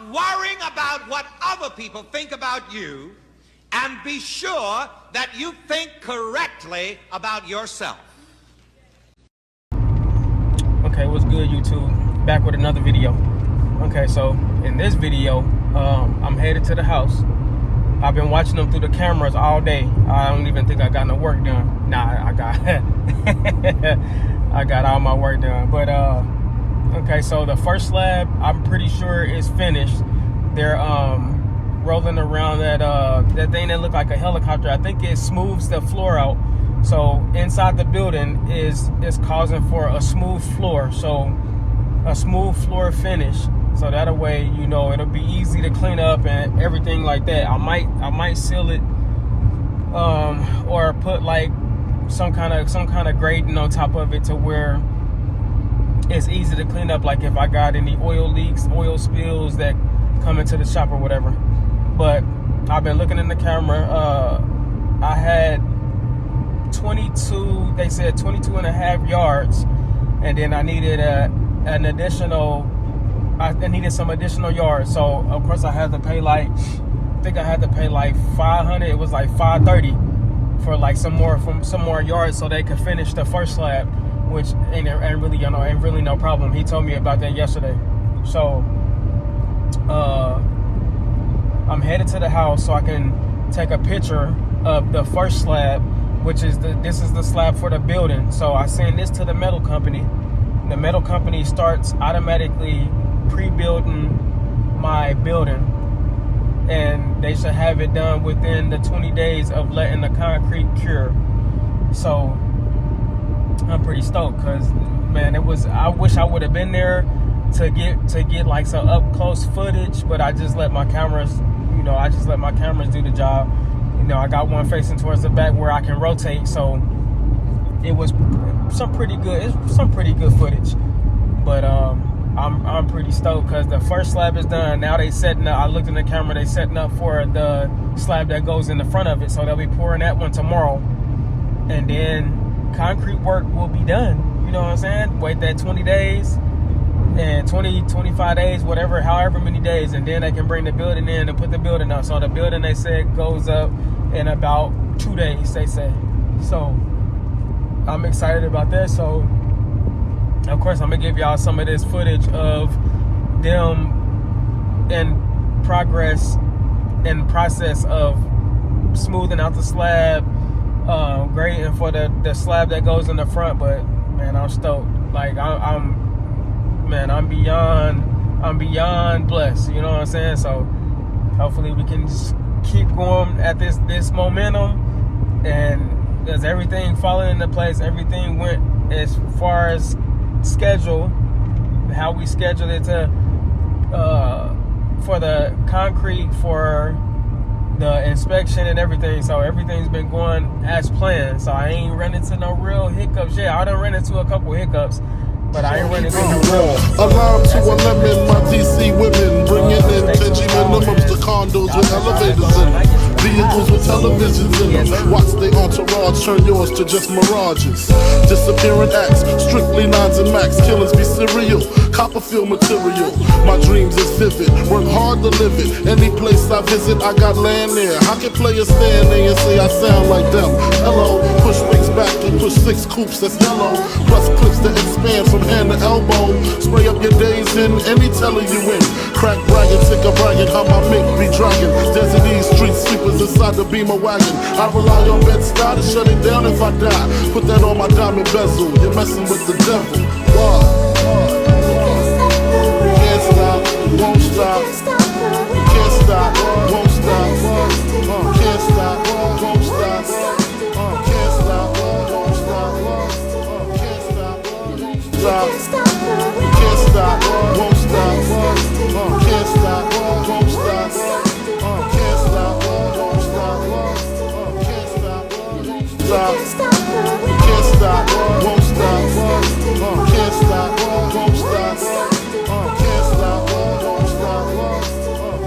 worrying about what other people think about you, and be sure that you think correctly about yourself. Okay, what's good, YouTube? Back with another video. Okay, so in this video, I'm headed to the house. I've been watching them through the cameras all day. I don't even think I got no work done. Nah, I got I got all my work done. But okay, so the first slab, I'm pretty sure is finished. They're rolling around that thing that looked like a helicopter. I think it smooths the floor out. So inside the building is causing for a smooth floor. So a smooth floor finish. So that way, you know, it'll be easy to clean up and everything like that. I might seal it, or put like some kind of grading on top of it to where it's easy to clean up. Like if I got any oil leaks, oil spills that come into the shop or whatever. But I've been looking in the camera. I had 22. They said 22 and a half yards, and then I needed an additional. I needed some additional yards, so of course I had to pay like, I think I had to pay like 500. It was like 530 for like some more yards, so they could finish the first slab, which ain't really no problem. He told me about that yesterday. So I'm headed to the house so I can take a picture of the first slab, which is this is the slab for the building. So I send this to the metal company. The metal company starts automatically pre-building my building, and they should have it done within the 20 days of letting the concrete cure. So I'm pretty stoked, because man, I wish I would have been there to get like some up close footage, but I just let my cameras do the job. You know, I got one facing towards the back where I can rotate, so it was some pretty good footage. But I'm pretty stoked because the first slab is done. Now they setting up. I looked in the camera. They setting up for the slab that goes in the front of it. So they'll be pouring that one tomorrow, and then concrete work will be done. You know what I'm saying? Wait that 20 days and 25 days, however many days, and then they can bring the building in and put the building up. So the building, they said, goes up in about 2 days. They say. So I'm excited about that. So of course, I'm gonna give y'all some of this footage of them in progress and process of smoothing out the slab, grading for the slab that goes in the front. But man, I'm stoked. Like I'm beyond blessed. You know what I'm saying? So hopefully we can just keep going at this momentum, and as everything falling into place, everything went as far as schedule, how we scheduled it to for the concrete, for the inspection and everything. So everything's been going as planned. So I ain't run into no real hiccups yet. I done ran into a couple hiccups, but I ain't running into no real. Alarm to a lemon, my DC women bringing in 10G minimums to condos with elevators in. Vehicles with televisions in them. Watch they entourage turn yours to just mirages. Disappearing acts, strictly nines and max. Killers be serial, Copperfield material. My dreams is vivid, work hard to live it. Any place I visit, I got land there. How can players stand there and say I sound like them? Hello, push wings back and push 6 coupes, that's yellow. Plus clips that expand from hand to elbow. Spray up your days in any teller you in. Crack bragging, sick of bragging, how my mink be dragging. Desert East street sweepers inside the Beamer wagon. I rely on Bed-Stuy to shut it down if I die. Put that on my diamond bezel, you're messing with the devil. Why? Can't stop, won't stop. Can't stop, won't stop. Can't stop, won't stop. Can't stop, won't stop. Can't stop, won't stop. Can't stop, won't stop. Can't stop, won't stop. Can't stop, won't stop. Can't stop, won't stop. Can't stop, won't stop. Can't stop, won't stop. Can't stop, won't stop.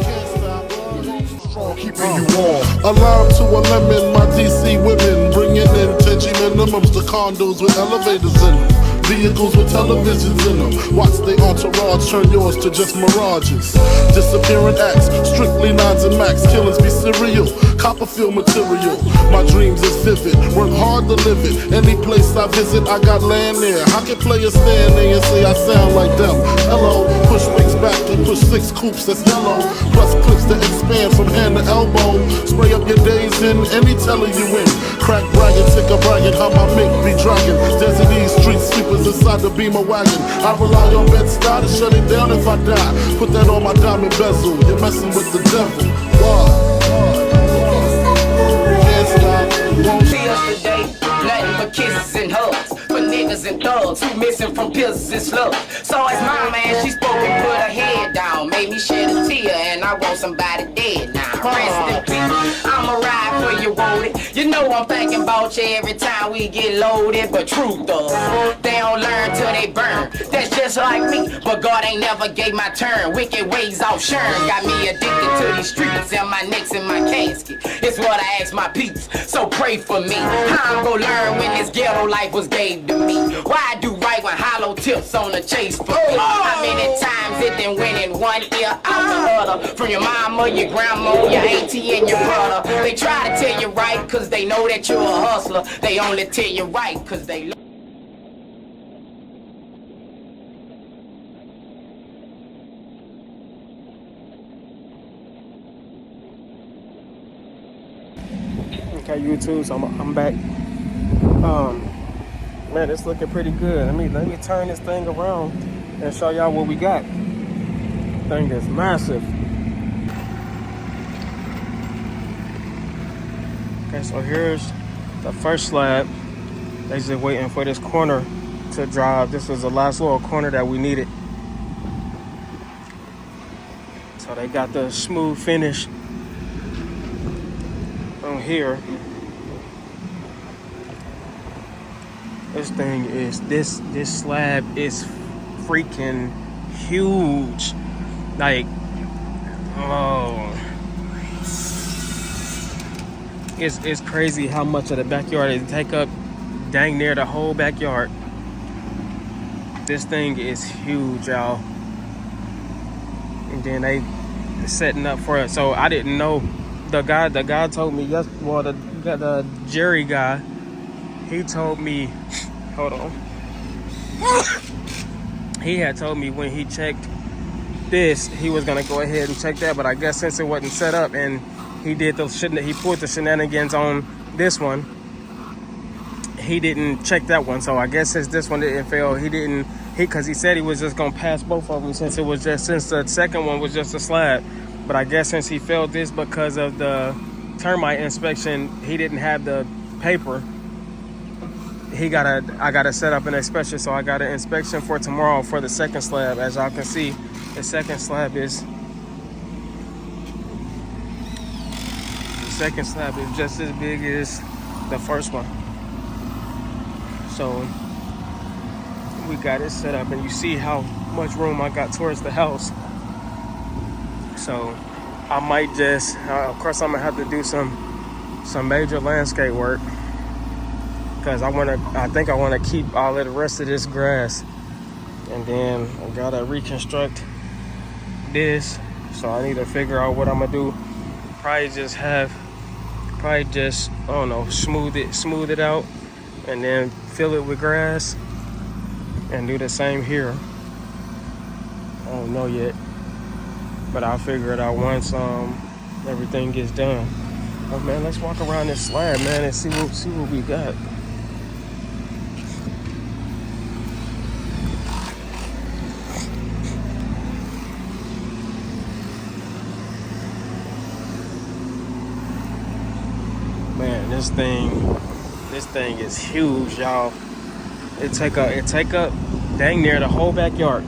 Can't stop, keeping you warm. Alarm to a lemon, my DC women bringing in 10G minimums to condos with elevators in. Vehicles with televisions in them. Watch they entourage turn yours to just mirages. Disappearing acts, strictly nines and max. Killings be serial, Copperfield material. My dreams is vivid, work hard to live it. Any place I visit, I got land there. How can players stand there and say I sound like them? Hello, push wings back and push 6 coupes that's yellow. Plus clips that expand from hand to elbow. Spray up your days in any teller you in. Crack bragging, tick a bragging, how my mink be dragging. Desert these street sweepers inside the beamer wagon. I rely on Bed-Stuy to shut it down if I die. Put that on my diamond bezel, you're messing with the devil. Can't stop, won't See us today, nothing but kisses and hugs. For niggas and thugs who missing from pills and slugs. So it's my man, she spoke and put her head down. Made me shed a tear and I want somebody dead now. Rest in peace, I'ma ride for you, won't it? You know I'm thinking about you every time we get loaded. But truth though, they don't learn till they burn. That's just like me, but God ain't never gave my turn. Wicked ways off Shern got me addicted to these streets. And my neck's in my casket, it's what I ask my peeps. So pray for me, how I'm gonna learn when this ghetto life was gave to me. Why I do right when hollow tips on the chase for me. How many times it done went in one ear out the other. From your mama, your grandma, your auntie and your brother. They try to tell you right cause they know that you're a hustler. They only tell you right cause they Okay, YouTube, so I'm back. Man, it's looking pretty good. Let me turn this thing around and show y'all what we got. Thing is massive. Okay, so here's the first slab. They just waiting for this corner to dry. This was the last little corner that we needed. So they got the smooth finish on here. This thing is this slab is freaking huge. Like, oh, it's crazy how much of the backyard it take up. Dang near the whole backyard. This thing is huge, y'all. And then they setting up for it. So I didn't know. The guy told me the Jerry guy, he told me, hold on. He had told me when he checked this, he was gonna go ahead and check that, but I guess since it wasn't set up and he did the shit, he pulled the shenanigans on this one, he didn't check that one. So I guess since this one didn't fail, because he said he was just gonna pass both of them since the second one was just a slab. But I guess since he failed this because of the termite inspection, he didn't have the paper. I gotta set up an inspection. So I got an inspection for tomorrow for the second slab. As y'all can see, the second slab is just as big as the first one. So we got it set up, and you see how much room I got towards the house. So I might just, of course, I'm gonna have to do some major landscape work because I think I want to keep all of the rest of this grass, and then I gotta reconstruct this. So I need to figure out what I'm gonna do. Probably just I don't know, smooth it out, and then fill it with grass, and do the same here. I don't know yet. But I'll figure it out once everything gets done. Oh man, let's walk around this slab, man, and see what we got. Man, this thing is huge, y'all. It take up dang near the whole backyard.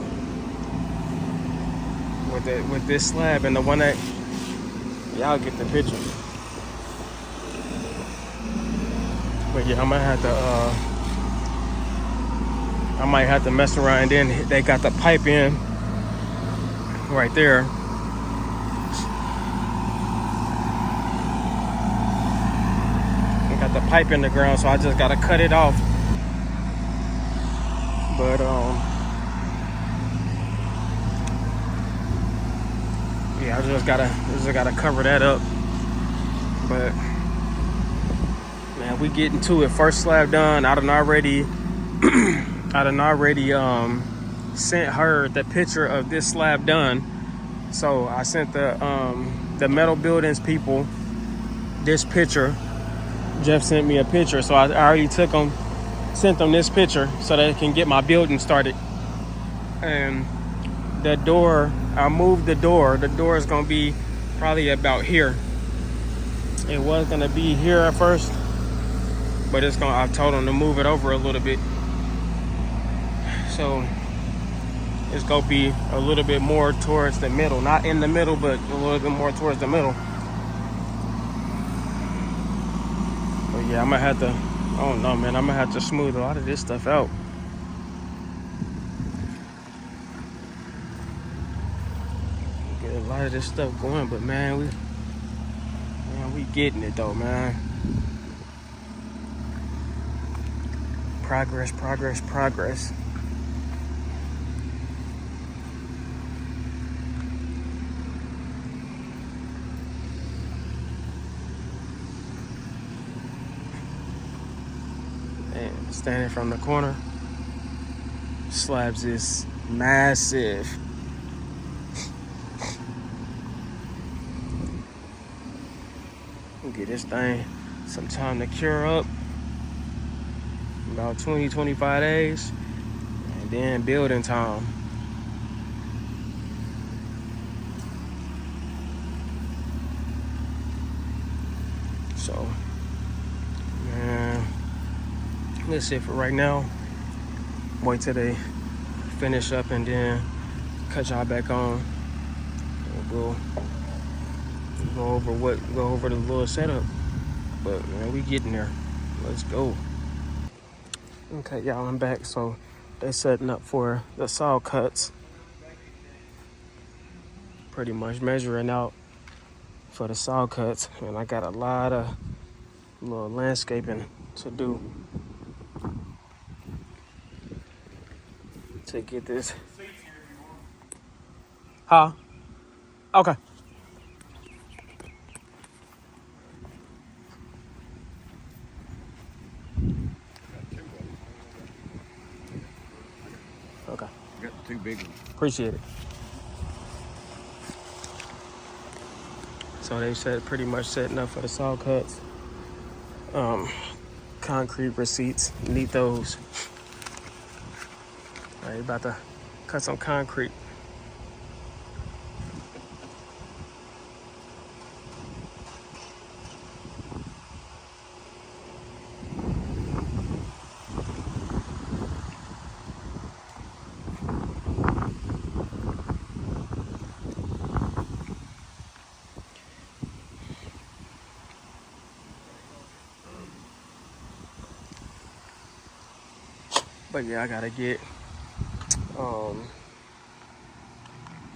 With this slab and the one that y'all get the picture. But yeah, I might have to mess around. And then they got the pipe in right there. They got the pipe in the ground, so I just gotta cut it off. But yeah, I just gotta cover that up. But man, we getting to it. First slab done. I done already sent her the picture of this slab done. So I sent the metal buildings people this picture. Jeff sent me a picture, so I already sent them this picture so they can get my building started. And the door, I moved the door. The door is gonna be probably about here. It was gonna be here at first, but I told them to move it over a little bit. So it's gonna be a little bit more towards the middle. Not in the middle, but a little bit more towards the middle. But yeah, I'm gonna have to, I don't know, man. I'm gonna have to smooth a lot of this stuff out. Get a lot of this stuff going, but man, we getting it though, man. Progress, progress, progress. And standing from the corner, slabs is massive. We'll get this thing some time to cure up. About 20-25 days, and then building time. So, man, that's it for right now. Wait till they finish up and then cut y'all back on. We'll go over the little setup. But man, we getting there. Let's go. Okay, y'all, I'm back. So they're setting up for the saw cuts. Pretty much measuring out for the saw cuts. And I got a lot of little landscaping to do to get this. Huh? Okay. Okay. You got the two big ones. Appreciate it. So they pretty much setting up for the saw cuts. Concrete receipts, need those. All right, about to cut some concrete. But yeah, I gotta get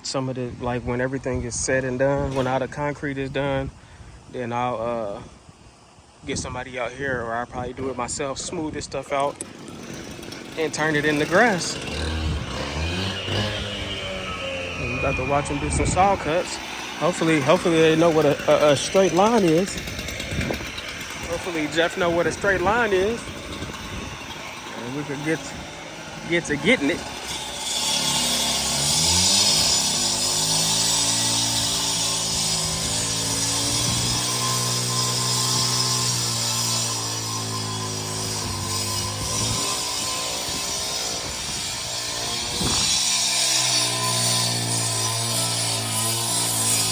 some of the, like when everything is said and done, when all the concrete is done, then I'll get somebody out here, or I'll probably do it myself, smooth this stuff out and turn it into grass. And you got to watch them do some saw cuts. Hopefully they know what a straight line is. Hopefully Jeff know what a straight line is. And we could get to getting it.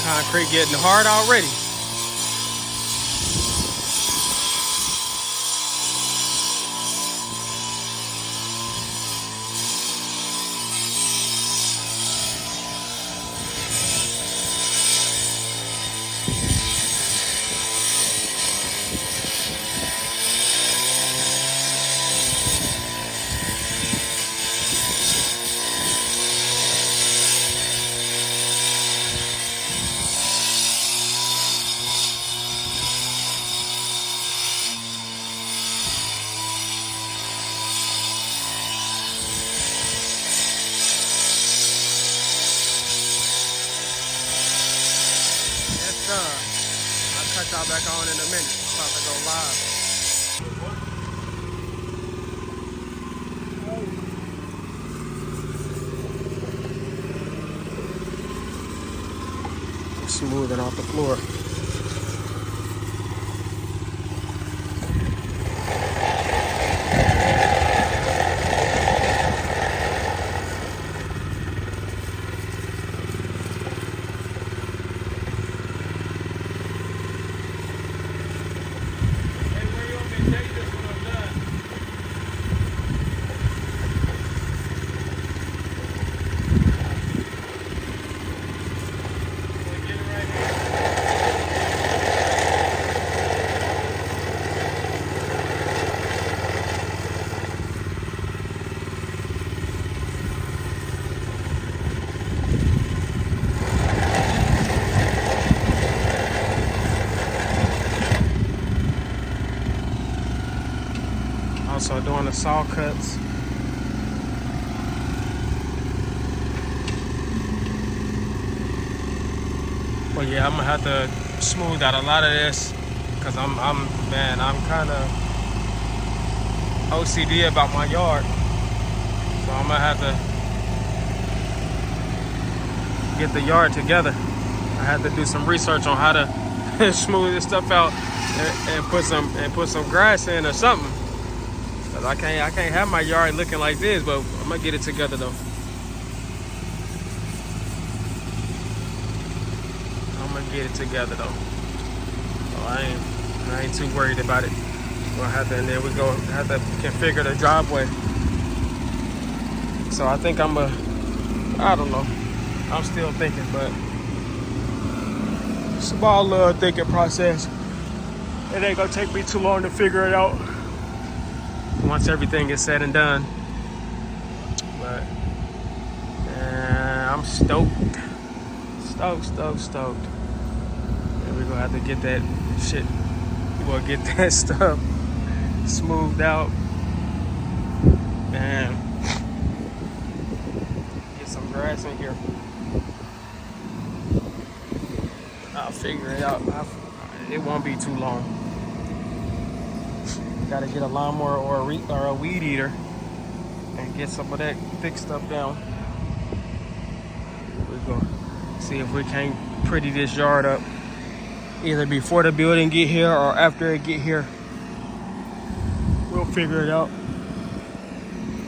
Concrete getting hard already. done. I'll cut y'all back on in a minute. I'm about to go live. Smoothing off the floor. Also doing the saw cuts. Well, yeah, I'm gonna have to smooth out a lot of this because I'm kind of OCD about my yard, so I'm gonna have to get the yard together. I had to do some research on how to smooth this stuff out and put some grass in or something. Cause I can't have my yard looking like this, but I'm gonna get it together though. I'm gonna get it together though. So I ain't too worried about it. We'll have to, and then we have to configure the driveway. So I think I don't know. I'm still thinking, but it's a little thinking process. It ain't gonna take me too long to figure it out once everything is said and done. But I'm stoked. Stoked. And we're gonna have to get that shit. We'll get that stuff smoothed out and get some grass in here. I'll figure it out. It won't be too long. Got to get a lawnmower or a weed eater and get some of that thick stuff down. We're gonna see if we can't pretty this yard up, either before the building get here or after it get here. We'll figure it out.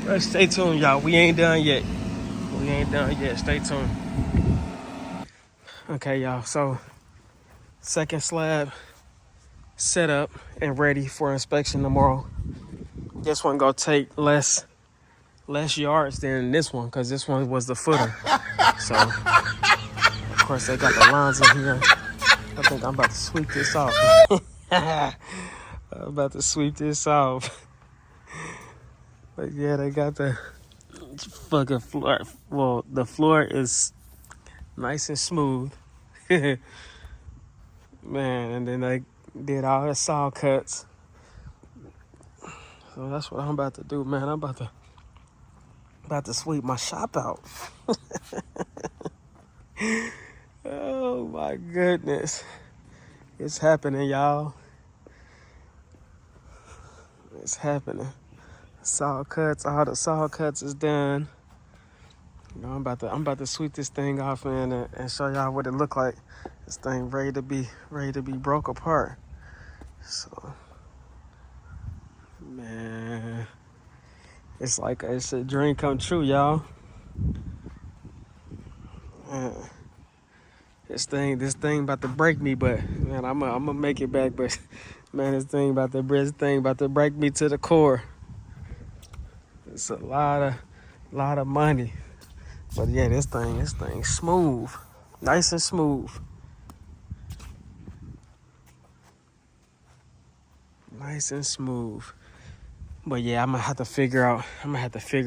But stay tuned, y'all. We ain't done yet. Stay tuned. Okay, y'all. So second slab set up and ready for inspection tomorrow. This one gonna take less yards than this one because this one was the footer. So of course they got the lines in here. I think I'm about to sweep this off. But yeah, they got the fucking floor. Well, the floor is nice and smooth. Man, and then they did all the saw cuts. So that's what I'm about to do, man. I'm about to sweep my shop out. Oh my goodness. It's happening, y'all. It's happening. All the saw cuts is done. You know, I'm about to sweep this thing off, man, and show y'all what it look like. This thing ready to be broke apart. So, man, it's a dream come true, y'all. Man, this thing about to break me, but man, I'm gonna make it back. But man, this thing about to break me to the core. It's a lot of money. But yeah, this thing smooth, nice and smooth. Nice and smooth. But yeah, I'm gonna have to figure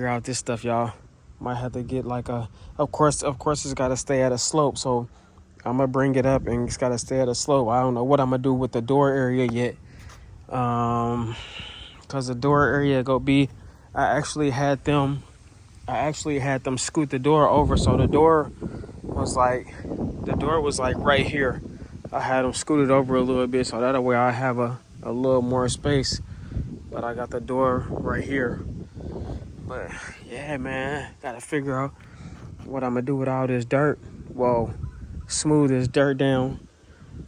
out this stuff, y'all. Might have to get like of course it's gotta stay at a slope, so I'm gonna bring it up and it's gotta stay at a slope. I don't know what I'm gonna do with the door area yet. Cause the door area I actually had them scoot the door over, so the door was like right here. I had them scooted over a little bit so that way I have a little more space. But I got the door right here. But yeah, man, gotta figure out what I'm gonna do with all this dirt. Well, smooth this dirt down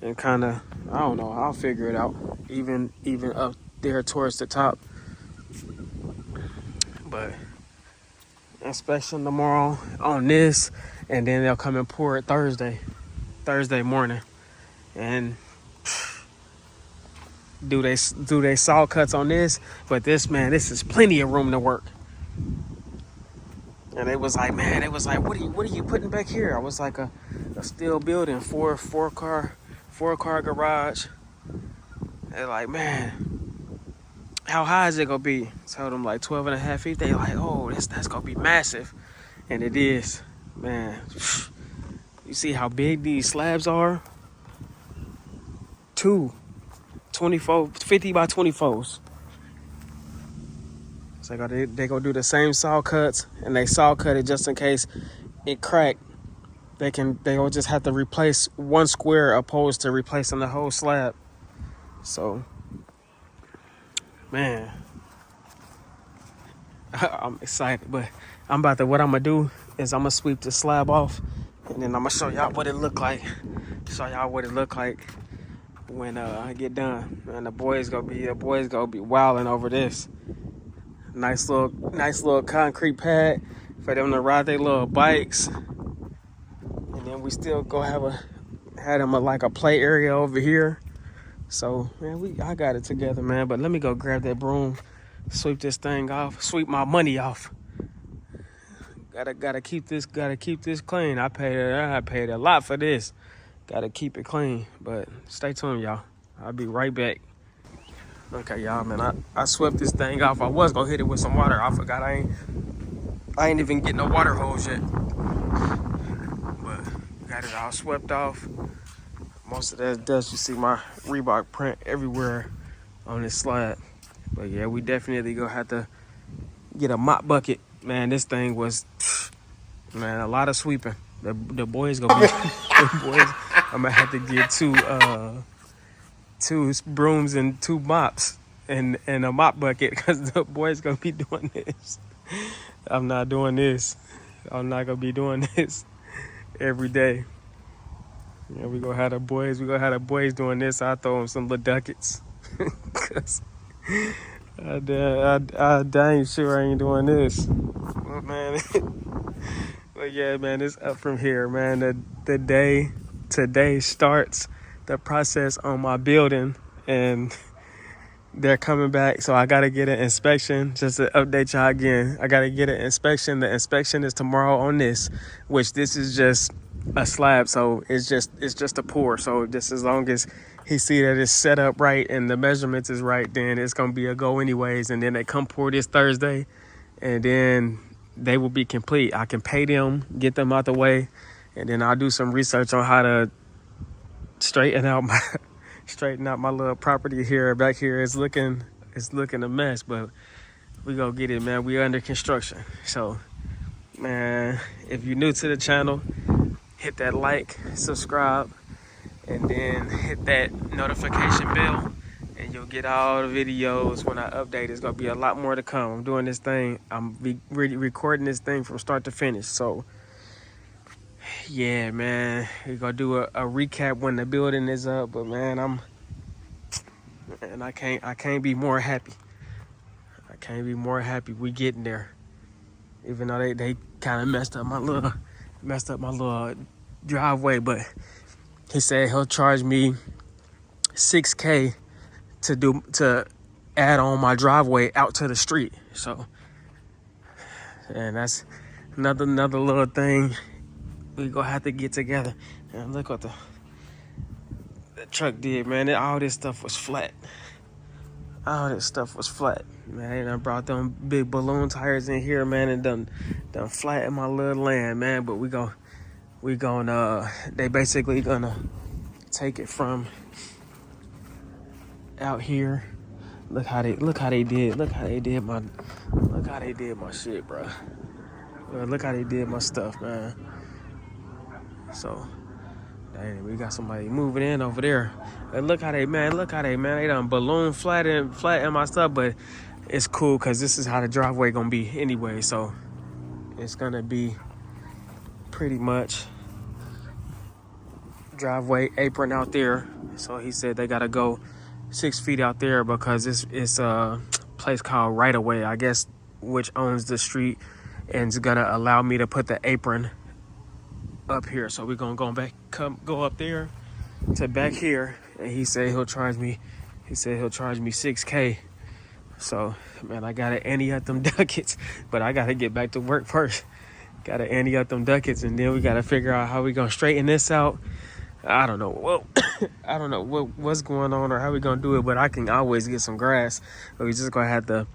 and kind of, I don't know, I'll figure it out. Even up there towards the top. But inspection tomorrow on this, and then they'll come and pour it Thursday morning, and do they saw cuts on this. But this, man, this is plenty of room to work. And it was like, what are you putting back here? I was like, a steel building, four car garage. They're like, man, how high is it gonna be? Told them like 12.5 feet. They like, oh, that's gonna be massive. And it is, man. You see how big these slabs are? 50 by 24s. So they gonna do the same saw cuts, and they saw cut it just in case it cracked. They'll just have to replace one square opposed to replacing the whole slab. So, man, I'm excited. But what I'm gonna do is I'm gonna sweep the slab off, and then I'm gonna show y'all what it look like. When I get done. And the boys gonna be wilding over this. Nice little concrete pad for them to ride their little bikes. And then we still go had them like a play area over here. So, man, I got it together, man. But let me go grab that broom, sweep this thing off, sweep my money off. Gotta keep this clean. I paid a lot for this. Gotta keep it clean. But stay tuned, y'all. I'll be right back. Okay, y'all, man, I swept this thing off. I was gonna hit it with some water. I forgot I ain't even getting no water hose yet. But got it all swept off. Most of that dust, you see my Reebok print everywhere on this slab. But yeah, we definitely gonna have to get a mop bucket. Man, this thing was, man, a lot of sweeping. The boys gonna be, I'm gonna have to get two brooms and 2 mops and a mop bucket, because the boys gonna be doing this. I'm not doing this. I'm not gonna be doing this every day. Yeah, we gonna have the boys doing this. I throw them some little ducats. Cause I dang sure I ain't doing this. But man, but yeah, man, it's up from here, man. The day today starts the process on my building, and they're coming back, so I gotta get an inspection. Just to update y'all again, I gotta get an inspection. The inspection is tomorrow on this, which this is just a slab, so it's just a pour. So just as long as he see that it's set up right and the measurements is right, then it's gonna be a go anyways. And then they come pour this Thursday, and then they will be complete. I can pay them, get them out the way, and then I'll do some research on how to straighten out my little property here. Back here it's looking a mess, but we gonna get it, man. We under construction. So, man, if you're new to the channel, hit that like, subscribe, and then hit that notification bell, and you'll get all the videos when I update. It's gonna be a lot more to come. I'm doing this thing. I'm recording this thing from start to finish. So yeah, man, we're gonna do a recap when the building is up. But man, I can't be more happy. I can't be more happy. We getting there. Even though they kind of messed up my little driveway, but he said he'll charge me $6,000 to add on my driveway out to the street. So, and that's another little thing we gonna have to get together. And look what the truck did, man. All this stuff was flat. Man, I brought them big balloon tires in here, man, and done flatten my little land, man. But they basically gonna take it from out here. Look how they did my shit, bro. Look how they did my stuff, man. So Dang, we got somebody moving in over there. And look how they done balloon flat in my stuff, but it's cool because this is how the driveway gonna be anyway. So it's gonna be pretty much driveway apron out there. So he said they gotta go 6 feet out there because it's a place called Right Away, I guess, which owns the street, and it's gonna allow me to put the apron up here. So we're gonna go up there to back here, and he said he'll charge me $6K. So man, I gotta ante up them ducats, but I gotta get back to work first. Gotta ante up them ducats, and then we gotta figure out how we gonna straighten this out. I don't know. Well, I don't know what's going on or how we gonna do it, but I can always get some grass. But we just gonna have to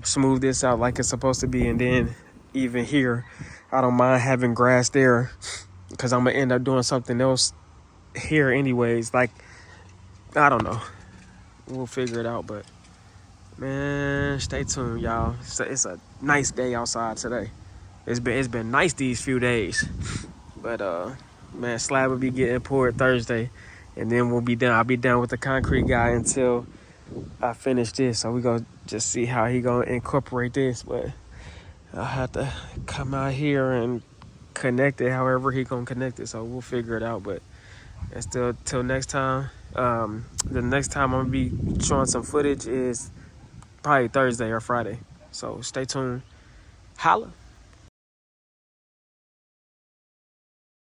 smooth this out like it's supposed to be, and then even here, I don't mind having grass there because I'm gonna end up doing something else here anyways. Like, I don't know. We'll figure it out, but man, stay tuned, y'all. It's a nice day outside today. It's been nice these few days, but man, slab will be getting poured Thursday, and then we'll be done. I'll be done with the concrete guy until I finish this. So we gonna just see how he gonna incorporate this, but I'll have to come out here and connect it however he gonna connect it. So we'll figure it out. But it's still till next time. The next time I'm gonna be showing some footage is probably Thursday or Friday. So stay tuned. Holla.